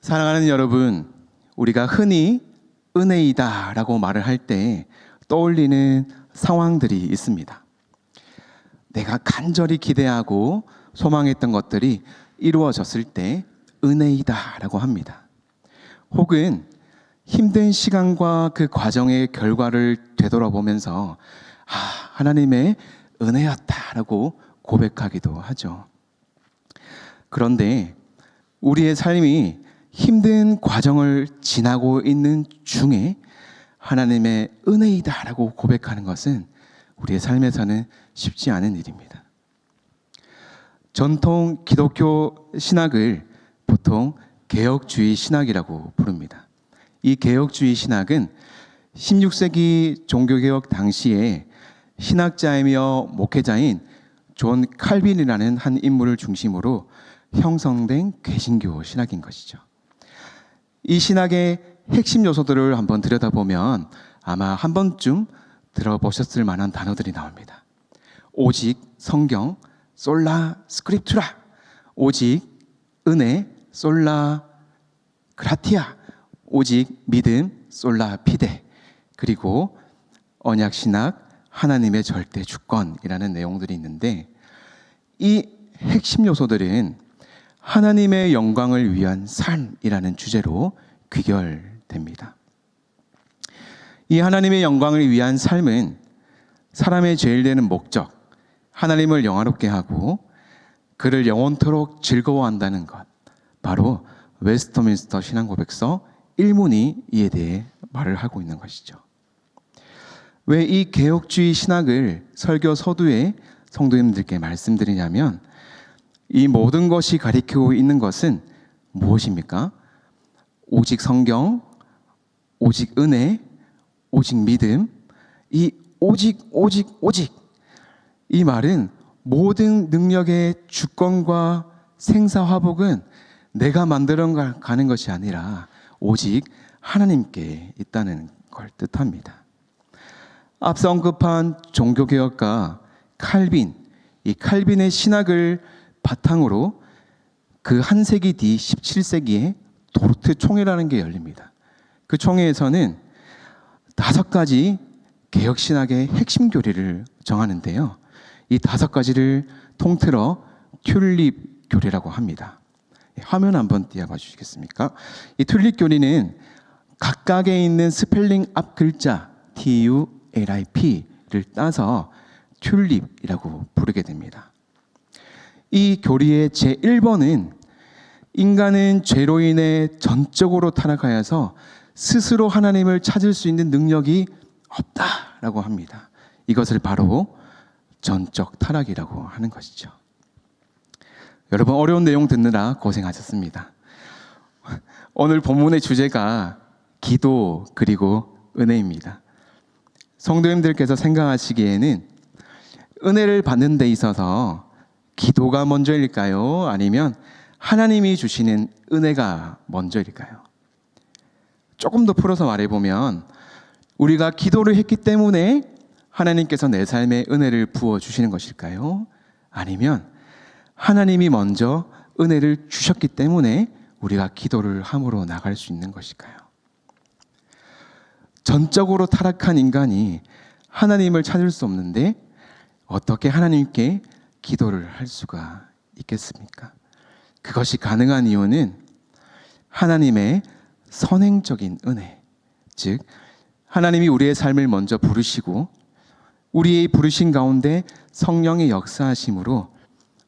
사랑하는 여러분, 우리가 흔히 은혜이다 라고 말을 할 때 떠올리는 상황들이 있습니다. 내가 간절히 기대하고 소망했던 것들이 이루어졌을 때 은혜이다 라고 합니다. 혹은 힘든 시간과 그 과정의 결과를 되돌아보면서 하나님의 은혜였다 라고 고백하기도 하죠. 그런데 우리의 삶이 힘든 과정을 지나고 있는 중에 하나님의 은혜이다 라고 고백하는 것은 우리의 삶에서는 쉽지 않은 일입니다. 전통 기독교 신학을 보통 개혁주의 신학이라고 부릅니다. 이 개혁주의 신학은 16세기 종교개혁 당시에 신학자이며 목회자인 존 칼빈이라는 한 인물을 중심으로 형성된 개신교 신학인 것이죠. 이 신학의 핵심 요소들을 한번 들여다보면 아마 한 번쯤 들어보셨을 만한 단어들이 나옵니다. 오직 성경, 솔라 스크립투라, 오직 은혜, 솔라 그라티아, 오직 믿음, 솔라 피데, 그리고 언약신학, 하나님의 절대 주권이라는 내용들이 있는데, 이 핵심 요소들은 하나님의 영광을 위한 삶이라는 주제로 귀결됩니다. 이 하나님의 영광을 위한 삶은 사람의 제일 되는 목적, 하나님을 영화롭게 하고 그를 영원토록 즐거워한다는 것, 바로 웨스트민스터 신앙고백서 1문이 이에 대해 말을 하고 있는 것이죠. 왜 이 개혁주의 신학을 설교 서두에 성도님들께 말씀드리냐면, 이 모든 것이 가리키고 있는 것은 무엇입니까? 오직 성경, 오직 은혜, 오직 믿음, 이 오직 이 말은 모든 능력의 주권과 생사화복은 내가 만들어 가는 것이 아니라 오직 하나님께 있다는 걸 뜻합니다. 앞서 언급한 종교개혁가 칼빈, 이 칼빈의 신학을 바탕으로 그 한 세기 뒤 17세기에 도르트 총회라는 게 열립니다. 그 총회에서는 5가지 개혁신학의 핵심 교리를 정하는데요. 이 5가지를 통틀어 튤립 교리라고 합니다. 화면 한번 띄워봐 주시겠습니까? 이 튤립 교리는 각각에 있는 스펠링 앞 글자 TULIP를 따서 튤립이라고 부르게 됩니다. 이 교리의 제1번은 인간은 죄로 인해 전적으로 타락하여서 스스로 하나님을 찾을 수 있는 능력이 없다라고 합니다. 이것을 바로 전적 타락이라고 하는 것이죠. 여러분, 어려운 내용 듣느라 고생하셨습니다. 오늘 본문의 주제가 기도 그리고 은혜입니다. 성도님들께서 생각하시기에는 은혜를 받는 데 있어서 기도가 먼저일까요? 아니면 하나님이 주시는 은혜가 먼저일까요? 조금 더 풀어서 말해보면, 우리가 기도를 했기 때문에 하나님께서 내 삶에 은혜를 부어주시는 것일까요? 아니면 하나님이 먼저 은혜를 주셨기 때문에 우리가 기도를 함으로 나갈 수 있는 것일까요? 전적으로 타락한 인간이 하나님을 찾을 수 없는데 어떻게 하나님께 기도를 할 수가 있겠습니까? 그것이 가능한 이유는 하나님의 선행적인 은혜, 즉 하나님이 우리의 삶을 먼저 부르시고 우리의 부르신 가운데 성령의 역사하심으로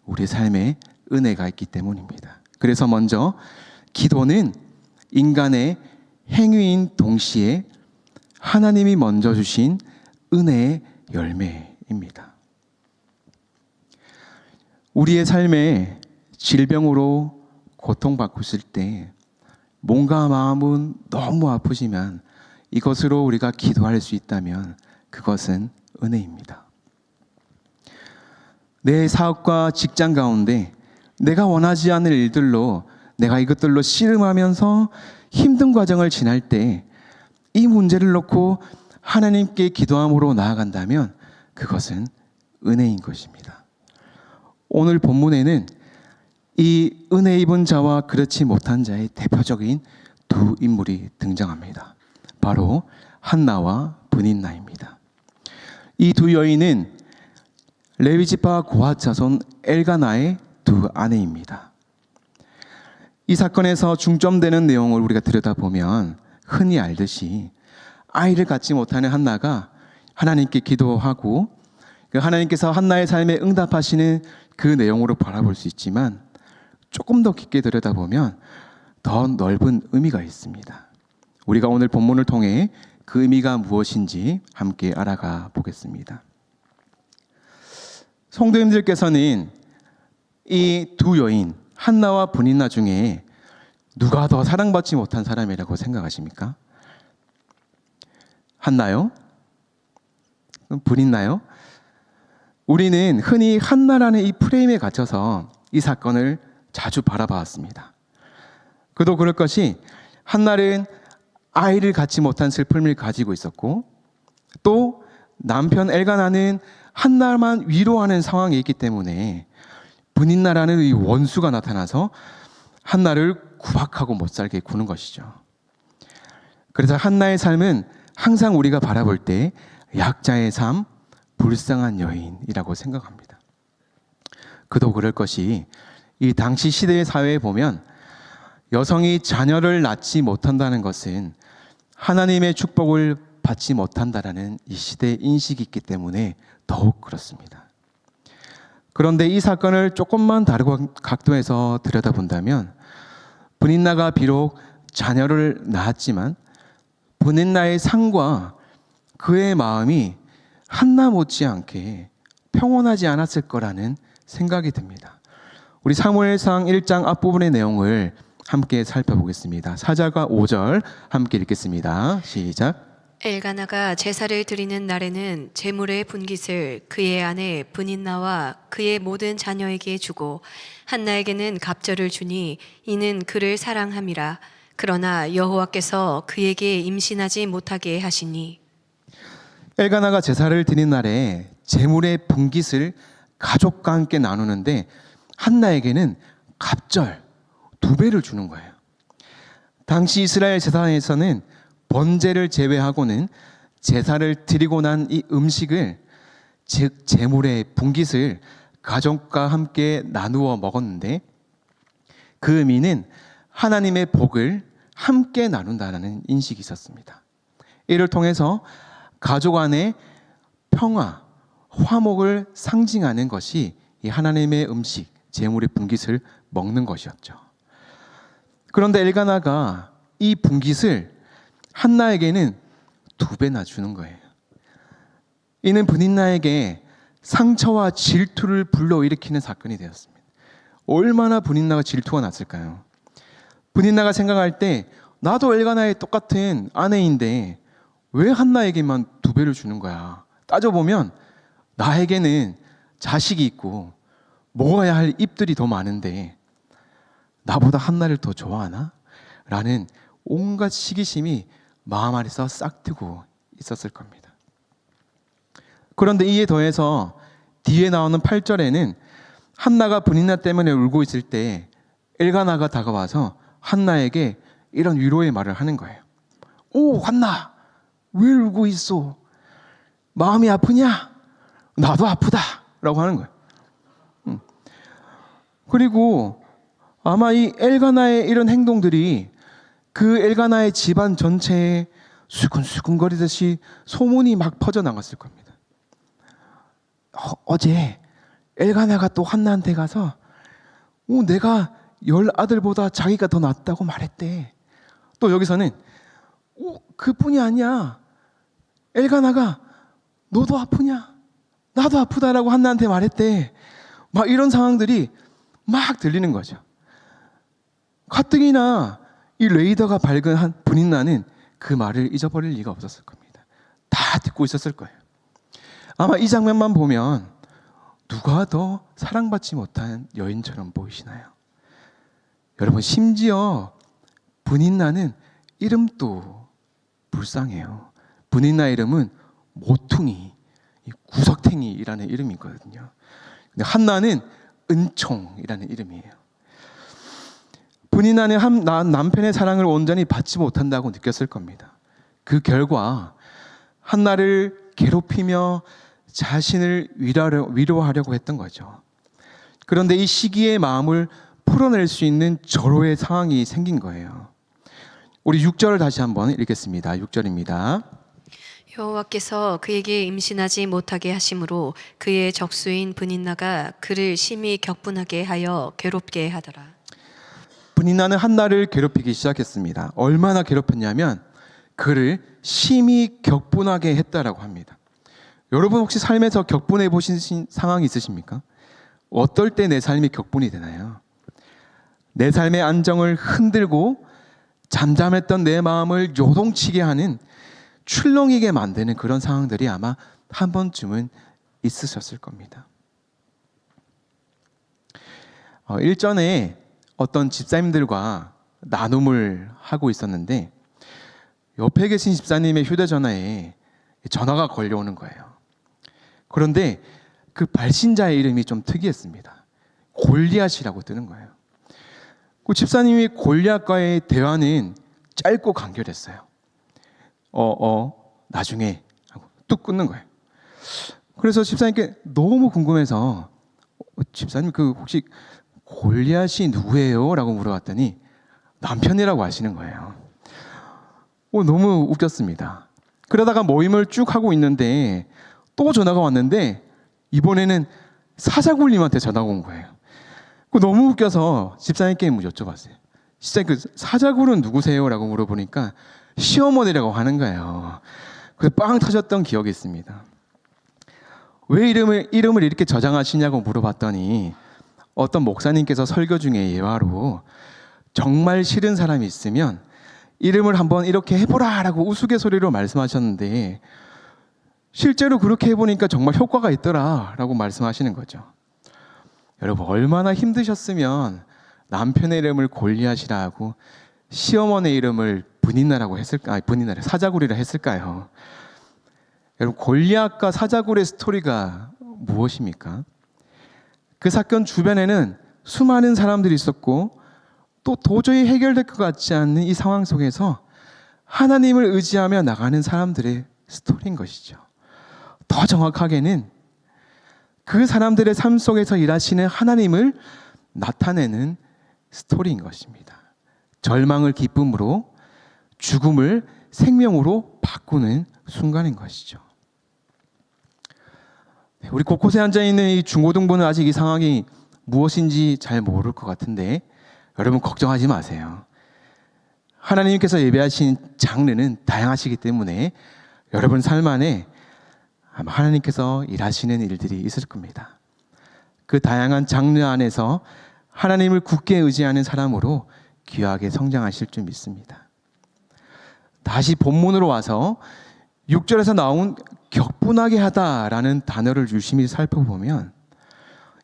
우리의 삶에 은혜가 있기 때문입니다. 그래서 먼저 기도는 인간의 행위인 동시에 하나님이 먼저 주신 은혜의 열매입니다. 우리의 삶에 질병으로 고통받고 있을 때 몸과 마음은 너무 아프지만 이것으로 우리가 기도할 수 있다면 그것은 은혜입니다. 내 사업과 직장 가운데 내가 원하지 않는 일들로 내가 이것들로 씨름하면서 힘든 과정을 지날 때 이 문제를 놓고 하나님께 기도함으로 나아간다면 그것은 은혜인 것입니다. 오늘 본문에는 이 은혜 입은 자와 그렇지 못한 자의 대표적인 두 인물이 등장합니다. 바로 한나와 브닌나입니다. 이 두 여인은 레위지파 고핫 자손 엘가나의 두 아내입니다. 이 사건에서 중점되는 내용을 우리가 들여다보면 흔히 알듯이 아이를 갖지 못하는 한나가 하나님께 기도하고 하나님께서 한나의 삶에 응답하시는 그 내용으로 바라볼 수 있지만 조금 더 깊게 들여다보면 더 넓은 의미가 있습니다. 우리가 오늘 본문을 통해 그 의미가 무엇인지 함께 알아가 보겠습니다. 성도님들께서는 이 두 여인 한나와 브닌나 중에 누가 더 사랑받지 못한 사람이라고 생각하십니까? 한나요? 브닌나요? 우리는 흔히 한나라는 이 프레임에 갇혀서 이 사건을 자주 바라봤습니다. 그도 그럴 것이 한나는 아이를 갖지 못한 슬픔을 가지고 있었고 또 남편 엘가나는 한나만 위로하는 상황에 있기 때문에 브닌나라는 이 원수가 나타나서 한나를 구박하고 못 살게 구는 것이죠. 그래서 한나의 삶은 항상 우리가 바라볼 때 약자의 삶, 불쌍한 여인이라고 생각합니다. 그도 그럴 것이 이 당시 시대의 사회에 보면 여성이 자녀를 낳지 못한다는 것은 하나님의 축복을 받지 못한다라는 이 시대의 인식이 있기 때문에 더욱 그렇습니다. 그런데 이 사건을 조금만 다른 각도에서 들여다본다면 브닌나가 비록 자녀를 낳았지만 브닌나의 삶과 그의 마음이 한나 못지않게 평온하지 않았을 거라는 생각이 듭니다. 우리 사무엘상 1장 앞부분의 내용을 함께 살펴보겠습니다. 4절과 5절 함께 읽겠습니다. 시작. 엘가나가 제사를 드리는 날에는 제물의 분깃을 그의 아내 브닌나와 그의 모든 자녀에게 주고 한나에게는 갑절을 주니 이는 그를 사랑함이라. 그러나 여호와께서 그에게 임신하지 못하게 하시니. 엘가나가 제사를 드린 날에 제물의 분깃을 가족과 함께 나누는데 한나에게는 갑절 2배를 주는 거예요. 당시 이스라엘 제사에서는 번제를 제외하고는 제사를 드리고 난 이 음식을 즉 제물의 분깃을 가족과 함께 나누어 먹었는데 그 의미는 하나님의 복을 함께 나눈다는 인식이 있었습니다. 이를 통해서 가족 안에 평화, 화목을 상징하는 것이 이 하나님의 음식, 제물의 분깃을 먹는 것이었죠. 그런데 엘가나가 이 분깃을 한나에게는 2배나 주는 거예요. 이는 브닌나에게 상처와 질투를 불러일으키는 사건이 되었습니다. 얼마나 브닌나가 질투가 났을까요? 브닌나가 생각할 때 나도 엘가나의 똑같은 아내인데 왜 한나에게만 2배를 주는 거야? 따져보면 나에게는 자식이 있고 먹어야 할 입들이 더 많은데 나보다 한나를 더 좋아하나? 라는 온갖 시기심이 마음 안에서 싹트고 있었을 겁니다. 그런데 이에 더해서 뒤에 나오는 8절에는 한나가 브닌나 때문에 울고 있을 때 엘가나가 다가와서 한나에게 이런 위로의 말을 하는 거예요. 오, 한나, 왜 울고 있어? 마음이 아프냐? 나도 아프다 라고 하는 거예요. 그리고 아마 이 엘가나의 이런 행동들이 그 엘가나의 집안 전체에 수근수근거리듯이 소문이 막 퍼져나갔을 겁니다. 어제 엘가나가 또 한나한테 가서 내가 10아들보다 자기가 더 낫다고 말했대. 또 여기서는 그뿐이 아니야. 엘가나가 너도 아프냐? 나도 아프다라고 한나한테 말했대. 막 이런 상황들이 막 들리는 거죠. 가뜩이나 이 레이더가 밝은 한 브닌나는 그 말을 잊어버릴 리가 없었을 겁니다. 다 듣고 있었을 거예요. 아마 이 장면만 보면 누가 더 사랑받지 못한 여인처럼 보이시나요? 여러분, 심지어 브닌나는 이름도 불쌍해요. 브닌나 이름은 모퉁이, 구석탱이라는 이름이 있거든요. 근데 한나는 은총이라는 이름이에요. 분인나는 남편의 사랑을 온전히 받지 못한다고 느꼈을 겁니다. 그 결과 한나를 괴롭히며 자신을 위로하려고 했던 거죠. 그런데 이 시기의 마음을 풀어낼 수 있는 절호의 상황이 생긴 거예요. 우리 6절을 다시 한번 읽겠습니다. 6절입니다. 여호와께서 그에게 임신하지 못하게 하심으로 그의 적수인 분인나가 그를 심히 격분하게 하여 괴롭게 하더라. 분인나는 한나를 괴롭히기 시작했습니다. 얼마나 괴롭혔냐면 그를 심히 격분하게 했다라고 합니다. 여러분 혹시 삶에서 격분해 보신 상황이 있으십니까? 어떨 때 내 삶이 격분이 되나요? 내 삶의 안정을 흔들고 잠잠했던 내 마음을 요동치게 하는 출렁이게 만드는 그런 상황들이 아마 한 번쯤은 있으셨을 겁니다. 일전에 어떤 집사님들과 나눔을 하고 있었는데 옆에 계신 집사님의 휴대전화에 전화가 걸려오는 거예요. 그런데 그 발신자의 이름이 좀 특이했습니다. 골리앗이라고 뜨는 거예요. 그 집사님이 골리앗과의 대화는 짧고 간결했어요. 나중에 하고 뚝 끊는 거예요. 그래서 집사님께 너무 궁금해서 집사님 그 혹시 골리앗이 누구예요? 라고 물어봤더니 남편이라고 하시는 거예요. 너무 웃겼습니다. 그러다가 모임을 쭉 하고 있는데 또 전화가 왔는데 이번에는 사자굴님한테 전화가 온 거예요. 너무 웃겨서 집사님께 여쭤봤어요. 집사님 그 사자굴은 누구세요? 라고 물어보니까 시어머니라고 하는 거예요. 그래서 빵 터졌던 기억이 있습니다. 왜 이름을 이렇게 저장하시냐고 물어봤더니 어떤 목사님께서 설교 중에 예화로 정말 싫은 사람이 있으면 이름을 한번 이렇게 해보라 라고 우스갯소리로 말씀하셨는데 실제로 그렇게 해보니까 정말 효과가 있더라 라고 말씀하시는 거죠. 여러분 얼마나 힘드셨으면 남편의 이름을 골리앗이라 하고 시어머니의 이름을 분인나라고 했을까? 분인나라 사자굴이라 했을까요? 여러분 골리앗과 사자굴의 스토리가 무엇입니까? 그 사건 주변에는 수많은 사람들이 있었고 또 도저히 해결될 것 같지 않는 이 상황 속에서 하나님을 의지하며 나가는 사람들의 스토리인 것이죠. 더 정확하게는 그 사람들의 삶 속에서 일하시는 하나님을 나타내는 스토리인 것입니다. 절망을 기쁨으로, 죽음을 생명으로 바꾸는 순간인 것이죠. 우리 곳곳에 앉아있는 이 중고등부는 아직 이 상황이 무엇인지 잘 모를 것 같은데 여러분 걱정하지 마세요. 하나님께서 예배하신 장르는 다양하시기 때문에 여러분 삶 안에 아마 하나님께서 일하시는 일들이 있을 겁니다. 그 다양한 장르 안에서 하나님을 굳게 의지하는 사람으로 귀하게 성장하실 줄 믿습니다. 다시 본문으로 와서 6절에서 나온 격분하게 하다라는 단어를 유심히 살펴보면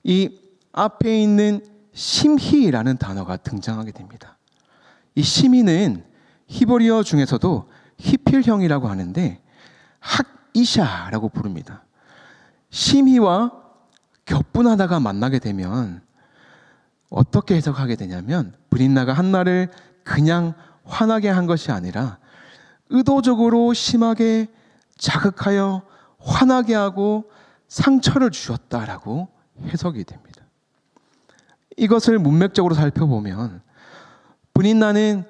이 앞에 있는 심히라는 단어가 등장하게 됩니다. 이 심히는 히브리어 중에서도 히필형이라고 하는데 학이샤라고 부릅니다. 심히와 격분하다가 만나게 되면 어떻게 해석하게 되냐면 브린나가 한나를 그냥 화나게 한 것이 아니라 의도적으로 심하게 자극하여 화나게 하고 상처를 주었다라고 해석이 됩니다. 이것을 문맥적으로 살펴보면 브린나는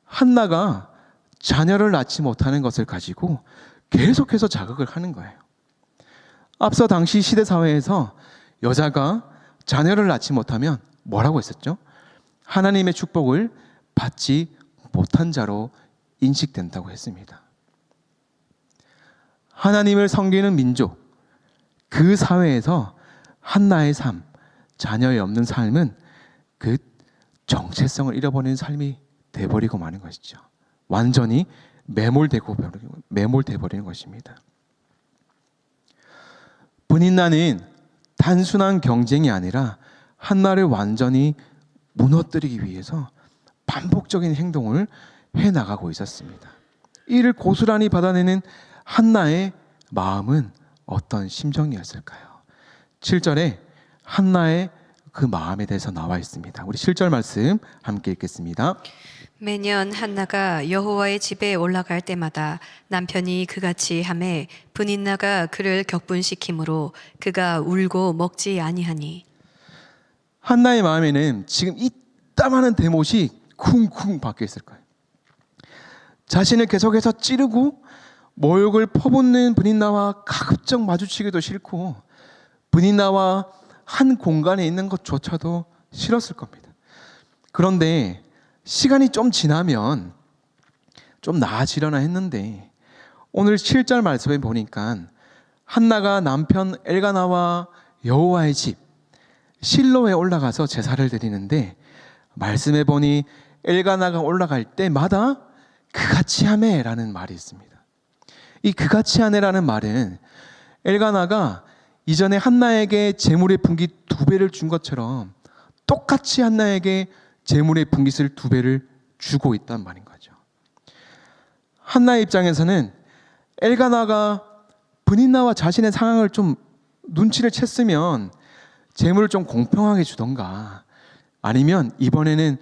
한나가 자녀를 낳지 못하는 것을 가지고 계속해서 자극을 하는 거예요. 앞서 당시 시대 사회에서 여자가 자녀를 낳지 못하면 뭐라고 했었죠? 하나님의 축복을 받지 못한 자로 인식된다고 했습니다. 하나님을 섬기는 민족, 그 사회에서 한나의 삶, 자녀의 없는 삶은 그 정체성을 잃어버리는 삶이 돼버리고 마는 것이죠. 완전히 매몰돼 버리는 것입니다. 브닌나는 단순한 경쟁이 아니라 한나를 완전히 무너뜨리기 위해서 반복적인 행동을 해나가고 있었습니다. 이를 고스란히 받아내는 한나의 마음은 어떤 심정이었을까요? 7절에 한나의 그 마음에 대해서 나와 있습니다. 우리 7절 말씀 함께 읽겠습니다. 매년 한나가 여호와의 집에 올라갈 때마다 남편이 그같이 하매 분인나가 그를 격분시키므로 그가 울고 먹지 아니하니. 한나의 마음에는 지금 이따만한 대못이 쿵쿵 박혀 있을 거예요. 자신을 계속해서 찌르고 모욕을 퍼붓는 분인나와 가급적 마주치기도 싫고 분인나와 한 공간에 있는 것조차도 싫었을 겁니다. 그런데 시간이 좀 지나면 좀 나아지려나 했는데 오늘 7절 말씀에 보니까 한나가 남편 엘가나와 여호와의 집 실로에 올라가서 제사를 드리는데 말씀해 보니 엘가나가 올라갈 때마다 그같이 하매라는 말이 있습니다. 이 그같이 하네라는 말은 엘가나가 이전에 한나에게 재물의 분깃 2배를 준 것처럼 똑같이 한나에게 재물의 분깃을 2배를 주고 있단 말인 거죠. 한나의 입장에서는 엘가나가 분인나와 자신의 상황을 좀 눈치를 챘으면 재물을 좀 공평하게 주던가 아니면 이번에는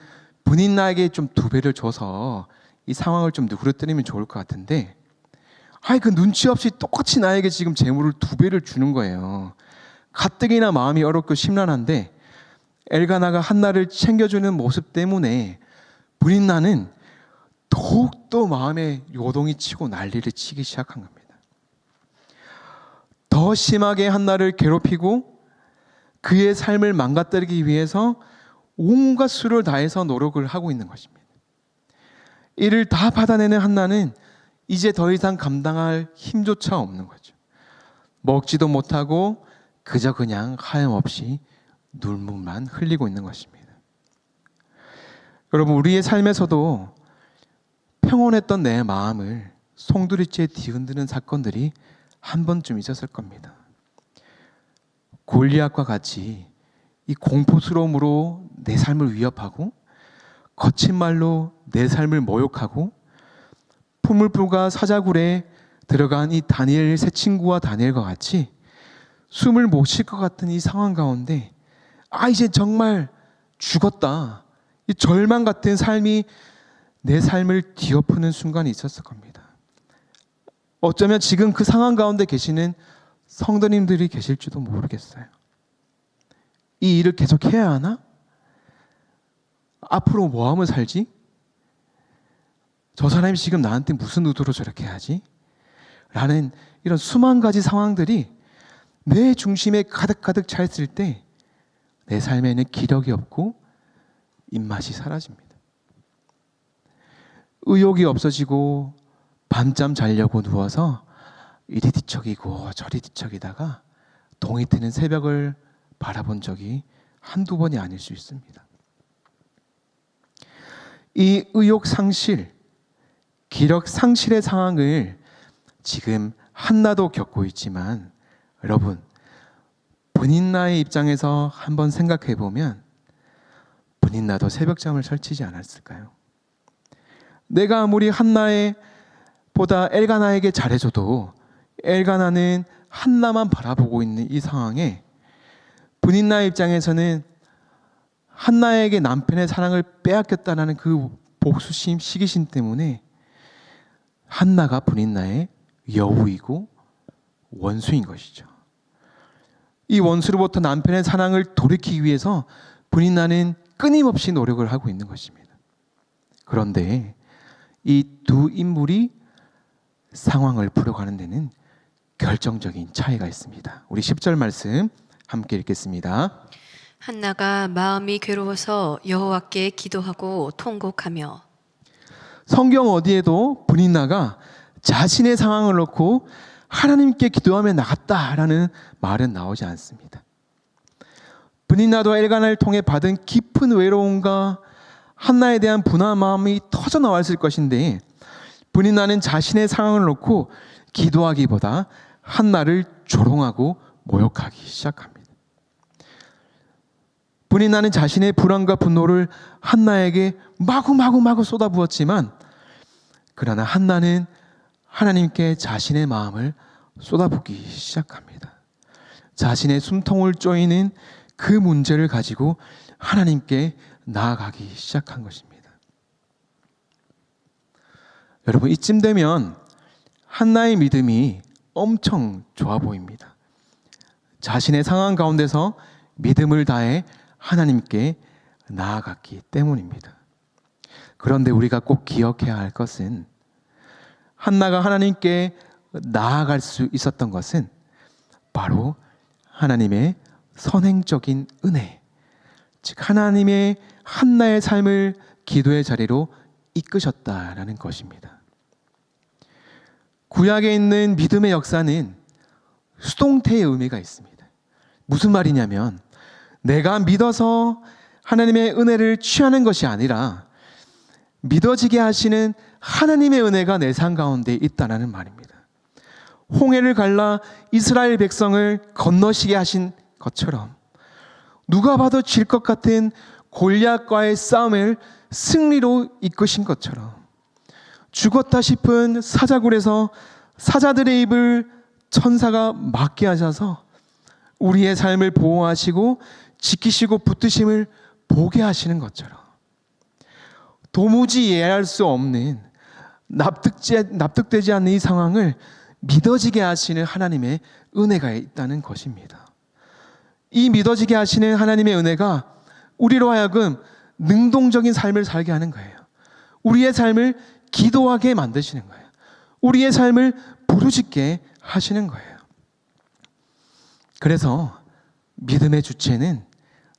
분인나에게 좀 2배를 줘서 이 상황을 좀 누그러뜨리면 좋을 것 같은데 그 눈치 없이 똑같이 나에게 지금 재물을 2배를 주는 거예요. 가뜩이나 마음이 어렵고 심란한데 엘가나가 한나를 챙겨주는 모습 때문에 분인나는 더욱더 마음에 요동이 치고 난리를 치기 시작한 겁니다. 더 심하게 한나를 괴롭히고 그의 삶을 망가뜨리기 위해서 온갖 수를 다해서 노력을 하고 있는 것입니다. 이를 다 받아내는 한나는 이제 더 이상 감당할 힘조차 없는 거죠. 먹지도 못하고 그저 그냥 하염없이 눈물만 흘리고 있는 것입니다. 여러분, 우리의 삶에서도 평온했던 내 마음을 송두리째 뒤흔드는 사건들이 한 번쯤 있었을 겁니다. 골리앗과 같이 이 공포스러움으로 내 삶을 위협하고 거친 말로 내 삶을 모욕하고 풀물불과 사자굴에 들어간 이 다니엘 세 친구와 다니엘과 같이 숨을 못 쉴 것 같은 이 상황 가운데 이제 정말 죽었다. 이 절망 같은 삶이 내 삶을 뒤엎는 순간이 있었을 겁니다. 어쩌면 지금 그 상황 가운데 계시는 성도님들이 계실지도 모르겠어요. 이 일을 계속 해야 하나? 앞으로 뭐 하면 살지? 저 사람이 지금 나한테 무슨 의도로 저렇게 하지? 라는 이런 수만 가지 상황들이 내 중심에 가득가득 차 있을 때 내 삶에는 기력이 없고 입맛이 사라집니다. 의욕이 없어지고 밤잠 자려고 누워서 이리 뒤척이고 저리 뒤척이다가 동이 트는 새벽을 바라본 적이 한두 번이 아닐 수 있습니다. 이 의욕 상실, 기력 상실의 상황을 지금 한나도 겪고 있지만 여러분, 분인나의 입장에서 한번 생각해 보면 분인나도 새벽잠을 설치지 않았을까요? 내가 아무리 한나의 보다 엘가나에게 잘해줘도 엘가나는 한나만 바라보고 있는 이 상황에 분인나의 입장에서는 한나에게 남편의 사랑을 빼앗겼다는 그 복수심, 시기심 때문에 한나가 분인나의 여우이고 원수인 것이죠. 이 원수로부터 남편의 사랑을 돌이키기 위해서 분인나는 끊임없이 노력을 하고 있는 것입니다. 그런데 이 두 인물이 상황을 풀어가는 데는 결정적인 차이가 있습니다. 우리 10절 말씀 함께 읽겠습니다. 한나가 마음이 괴로워서 여호와께 기도하고 통곡하며. 성경 어디에도 분인나가 자신의 상황을 놓고 하나님께 기도하며 나갔다라는 말은 나오지 않습니다. 분인나도 엘가나를 통해 받은 깊은 외로움과 한나에 대한 분한 마음이 터져 나왔을 것인데 분인나는 자신의 상황을 놓고 기도하기보다 한나를 조롱하고 모욕하기 시작합니다. 분인나는 자신의 불안과 분노를 한나에게 마구 쏟아부었지만 그러나 한나는 하나님께 자신의 마음을 쏟아붓기 시작합니다. 자신의 숨통을 쪼이는 그 문제를 가지고 하나님께 나아가기 시작한 것입니다. 여러분, 이쯤 되면 한나의 믿음이 엄청 좋아 보입니다. 자신의 상황 가운데서 믿음을 다해 하나님께 나아갔기 때문입니다. 그런데 우리가 꼭 기억해야 할 것은 한나가 하나님께 나아갈 수 있었던 것은 바로 하나님의 선행적인 은혜, 즉 하나님의 한나의 삶을 기도의 자리로 이끄셨다라는 것입니다. 구약에 있는 믿음의 역사는 수동태의 의미가 있습니다. 무슨 말이냐면 내가 믿어서 하나님의 은혜를 취하는 것이 아니라 믿어지게 하시는 하나님의 은혜가 내 삶 가운데 있다는 말입니다. 홍해를 갈라 이스라엘 백성을 건너시게 하신 것처럼 누가 봐도 질 것 같은 골리앗과의 싸움을 승리로 이끄신 것처럼 죽었다 싶은 사자굴에서 사자들의 입을 천사가 막게 하셔서 우리의 삶을 보호하시고 지키시고 붙드심을 보게 하시는 것처럼 도무지 이해할 수 없는 납득되지 않는 이 상황을 믿어지게 하시는 하나님의 은혜가 있다는 것입니다. 이 믿어지게 하시는 하나님의 은혜가 우리로 하여금 능동적인 삶을 살게 하는 거예요. 우리의 삶을 기도하게 만드시는 거예요. 우리의 삶을 부르짖게 하시는 거예요. 그래서 믿음의 주체는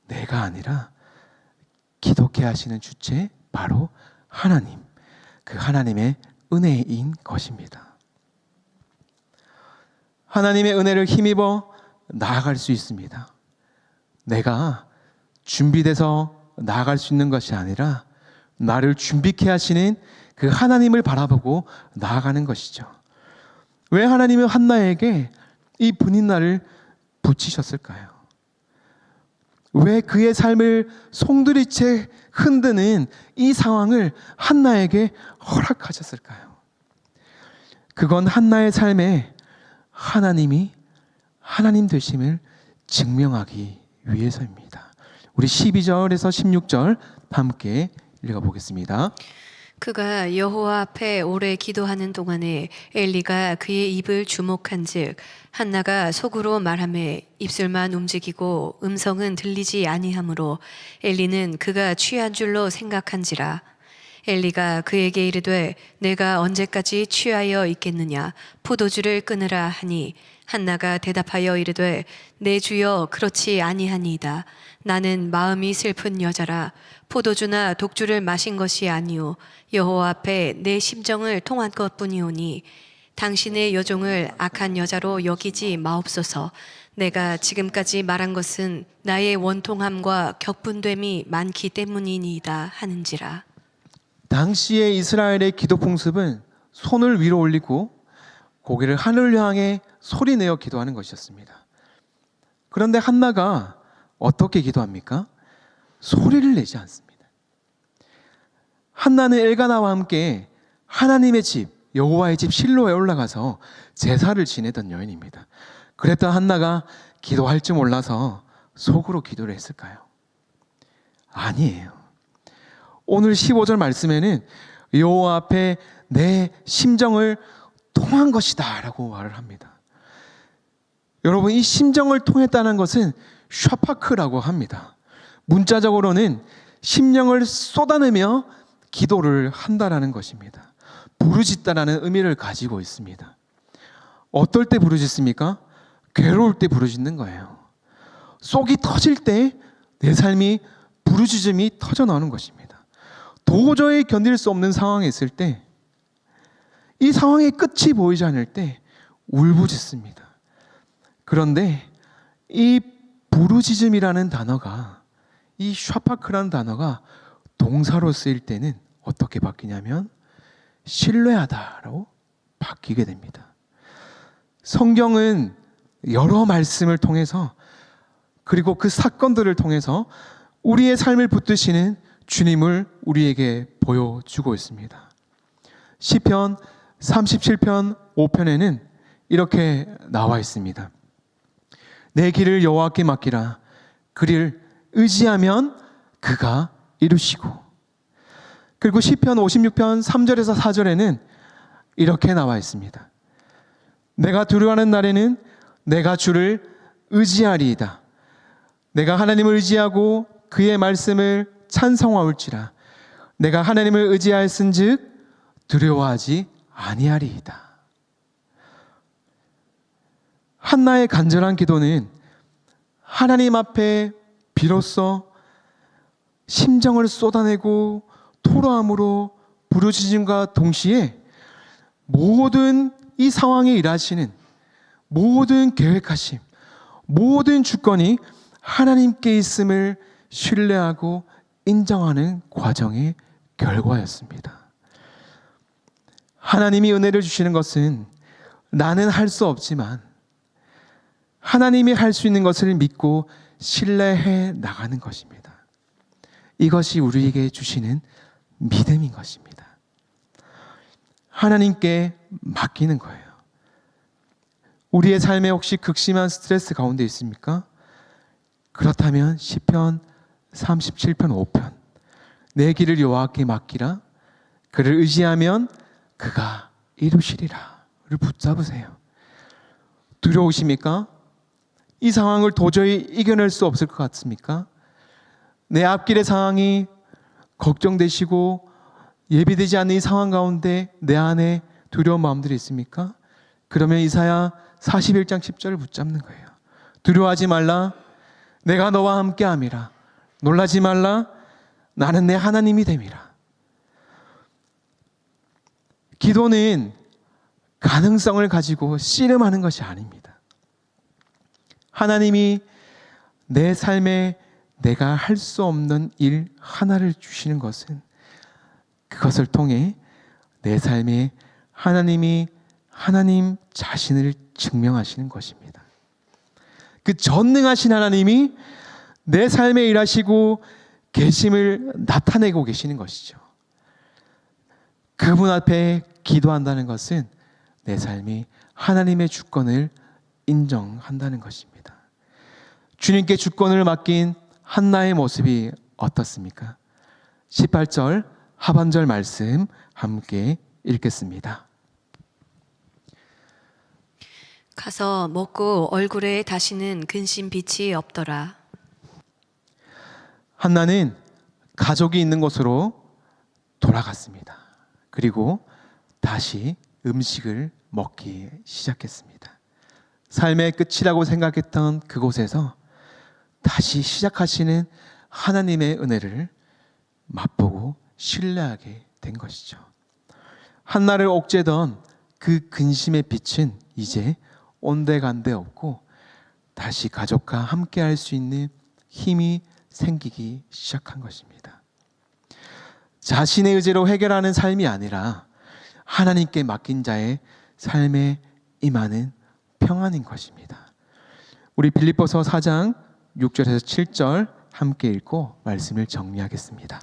내가 아니라 기독해 하시는 주체, 바로 하나님, 그 하나님의 은혜인 것입니다. 하나님의 은혜를 힘입어 나아갈 수 있습니다. 내가 준비돼서 나아갈 수 있는 것이 아니라 나를 준비케 하시는 그 하나님을 바라보고 나아가는 것이죠. 왜 하나님은 한나에게 이 분인날을 붙이셨을까요? 왜 그의 삶을 송두리째 흔드는 이 상황을 한나에게 허락하셨을까요? 그건 한나의 삶에 하나님이 하나님 되심을 증명하기 위해서입니다. 우리 12절에서 16절 함께 읽어보겠습니다. 그가 여호와 앞에 오래 기도하는 동안에 엘리가 그의 입을 주목한즉 한나가 속으로 말하매 입술만 움직이고 음성은 들리지 아니하므로 엘리는 그가 취한 줄로 생각한지라. 엘리가 그에게 이르되 내가 언제까지 취하여 있겠느냐 포도주를 끊으라 하니 한나가 대답하여 이르되 내 주여 그렇지 아니하니이다. 나는 마음이 슬픈 여자라 포도주나 독주를 마신 것이 아니오 여호와 앞에 내 심정을 통한 것뿐이오니 당신의 여종을 악한 여자로 여기지 마옵소서. 내가 지금까지 말한 것은 나의 원통함과 격분됨이 많기 때문이니이다 하는지라. 당시의 이스라엘의 기도 풍습은 손을 위로 올리고 고개를 하늘을 향해 소리내어 기도하는 것이었습니다. 그런데 한나가 어떻게 기도합니까? 소리를 내지 않습니다. 한나는 엘가나와 함께 하나님의 집, 여호와의 집 실로에 올라가서 제사를 지내던 여인입니다. 그랬던 한나가 기도할 줄 몰라서 속으로 기도를 했을까요? 아니에요. 오늘 15절 말씀에는 여호와 앞에 내 심정을 통한 것이다 라고 말을 합니다. 여러분, 이 심정을 통했다는 것은 샤파크라고 합니다. 문자적으로는 심령을 쏟아내며 기도를 한다라는 것입니다. 부르짖다라는 의미를 가지고 있습니다. 어떨 때 부르짖습니까? 괴로울 때 부르짖는 거예요. 속이 터질 때 내 삶이 부르짖음이 터져 나오는 것입니다. 도저히 견딜 수 없는 상황에 있을 때, 이 상황의 끝이 보이지 않을 때 울부짖습니다. 그런데 이 부르짖음이라는 단어가, 이 샤파크라는 단어가 동사로 쓰일 때는 어떻게 바뀌냐면 신뢰하다라고 바뀌게 됩니다. 성경은 여러 말씀을 통해서, 그리고 그 사건들을 통해서 우리의 삶을 붙드시는 주님을 우리에게 보여주고 있습니다. 시편 37편 5편에는 이렇게 나와 있습니다. 내 길을 여호와께 맡기라. 그를 의지하면 그가 이루시고. 그리고 시편 56편 3절에서 4절에는 이렇게 나와 있습니다. 내가 두려워하는 날에는 내가 주를 의지하리이다. 내가 하나님을 의지하고 그의 말씀을 찬송하올지라. 내가 하나님을 의지하였은즉 두려워하지 아니하리이다. 한나의 간절한 기도는 하나님 앞에 비로소 심정을 쏟아내고 토로함으로 부르짖음과 동시에 모든 이 상황에 일하시는 모든 계획하심, 모든 주권이 하나님께 있음을 신뢰하고 인정하는 과정의 결과였습니다. 하나님이 은혜를 주시는 것은 나는 할 수 없지만 하나님이 할 수 있는 것을 믿고 신뢰해 나가는 것입니다. 이것이 우리에게 주시는 믿음인 것입니다. 하나님께 맡기는 거예요. 우리의 삶에 혹시 극심한 스트레스 가운데 있습니까? 그렇다면 시편 37편 5편 내 길을 여호와께 맡기라. 그를 의지하면 그가 이루시리라를 붙잡으세요. 두려우십니까? 이 상황을 도저히 이겨낼 수 없을 것 같습니까? 내 앞길의 상황이 걱정되시고 예비되지 않는 이 상황 가운데 내 안에 두려운 마음들이 있습니까? 그러면 이사야 41장 10절을 붙잡는 거예요. 두려워하지 말라. 내가 너와 함께함이라. 놀라지 말라. 나는 내 하나님이 됨이라. 기도는 가능성을 가지고 씨름하는 것이 아닙니다. 하나님이 내 삶에 내가 할 수 없는 일 하나를 주시는 것은 그것을 통해 내 삶에 하나님이 하나님 자신을 증명하시는 것입니다. 그 전능하신 하나님이 내 삶에 일하시고 계심을 나타내고 계시는 것이죠. 그분 앞에 기도한다는 것은 내 삶이 하나님의 주권을 인정한다는 것입니다. 주님께 주권을 맡긴 한나의 모습이 어떻습니까? 18절 하반절 말씀 함께 읽겠습니다. 가서 먹고 얼굴에 다시는 근심 빛이 없더라. 한나는 가족이 있는 곳으로 돌아갔습니다. 그리고 다시 음식을 먹기 시작했습니다. 삶의 끝이라고 생각했던 그곳에서 다시 시작하시는 하나님의 은혜를 맛보고 신뢰하게 된 것이죠. 한나를 옥죄던 그 근심의 빛은 이제 온데간데 없고 다시 가족과 함께 할 수 있는 힘이 생기기 시작한 것입니다. 자신의 의지로 해결하는 삶이 아니라 하나님께 맡긴 자의 삶에 임하는 평안인 것입니다. 우리 빌립보서 4장 6절에서 7절 함께 읽고 말씀을 정리하겠습니다.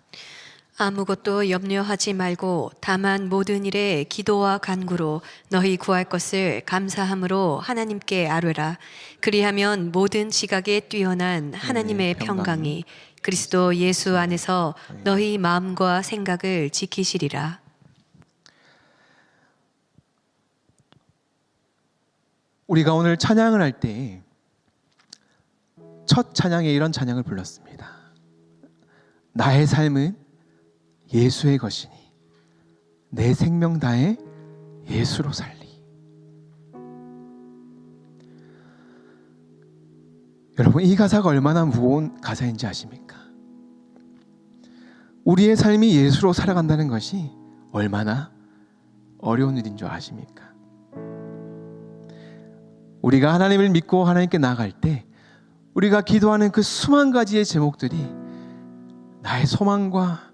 아무것도 염려하지 말고 다만 모든 일에 기도와 간구로 너희 구할 것을 감사함으로 하나님께 아뢰라. 그리하면 모든 지각에 뛰어난 하나님의 평강이 그리스도 예수 안에서 너희 마음과 생각을 지키시리라. 우리가 오늘 찬양을 할 때 첫 찬양에 이런 찬양을 불렀습니다. 나의 삶은 예수의 것이니 내 생명 다해 예수로 살리. 여러분, 이 가사가 얼마나 무거운 가사인지 아십니까? 우리의 삶이 예수로 살아간다는 것이 얼마나 어려운 일인 줄 아십니까? 우리가 하나님을 믿고 하나님께 나아갈 때 우리가 기도하는 그 수만 가지의 제목들이 나의 소망과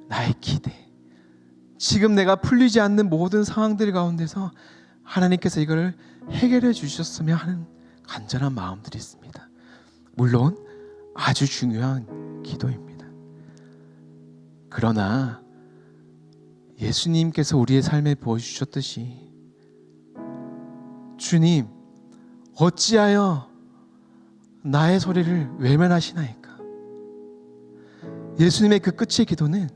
나의 기대, 지금 내가 풀리지 않는 모든 상황들 가운데서 하나님께서 이걸 해결해 주셨으면 하는 간절한 마음들이 있습니다. 물론 아주 중요한 기도입니다. 그러나 예수님께서 우리의 삶에 나의 소리를 외면하시나이까? 예수님의 그 끝의 기도는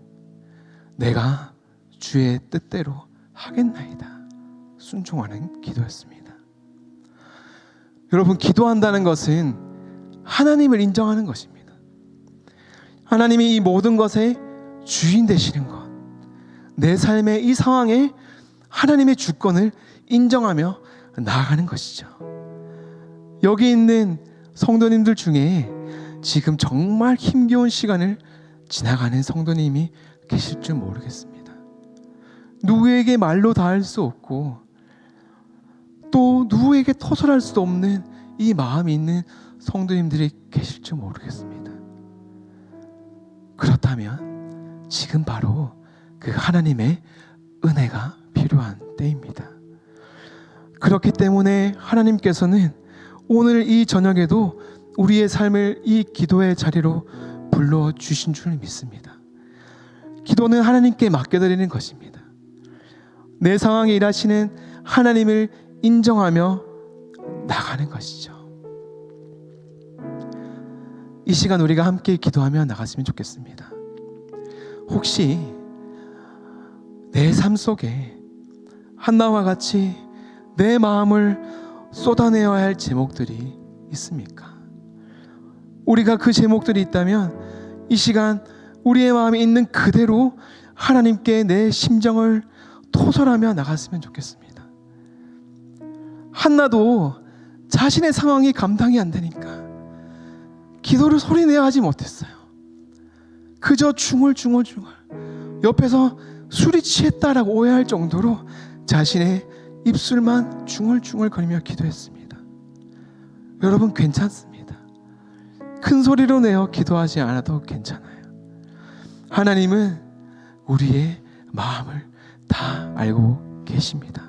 내가 주의 뜻대로 하겠나이다, 순종하는 기도였습니다. 여러분, 기도한다는 것은 하나님을 인정하는 것입니다. 하나님이 이 모든 것의 주인 되시는 것, 내 삶의 이 상황에 하나님의 주권을 인정하며 나아가는 것이죠. 여기 있는 성도님들 중에 지금 정말 힘겨운 시간을 지나가는 성도님이 계실 줄 모르겠습니다. 누구에게 말로 다 할 수 없고 또 누구에게 토설할 수도 없는 이 마음이 있는 성도님들이 계실 줄 모르겠습니다. 그렇다면 지금 바로 그 하나님의 은혜가 필요한 때입니다. 그렇기 때문에 하나님께서는 오늘 이 저녁에도 우리의 삶을 이 기도의 자리로 불러주신 줄 믿습니다. 기도는 하나님께 맡겨드리는 것입니다. 내 상황에 일하시는 하나님을 인정하며 나가는 것이죠. 이 시간 우리가 함께 기도하며 나갔으면 좋겠습니다. 혹시 내 삶 속에 한나와 같이 내 마음을 쏟아내어야 할 제목들이 있습니까? 우리가 그 제목들이 있다면 이 시간 우리의 마음이 있는 그대로 하나님께 내 심정을 토설하며 나갔으면 좋겠습니다. 한나도 자신의 상황이 감당이 안 되니까 기도를 소리내야 하지 못했어요. 그저 중얼중얼 옆에서 술이 취했다라고 오해할 정도로 자신의 입술만 중얼중얼거리며 기도했습니다. 여러분, 괜찮습니다. 큰 소리로 내어 기도하지 않아도 괜찮아요. 하나님은 우리의 마음을 다 알고 계십니다.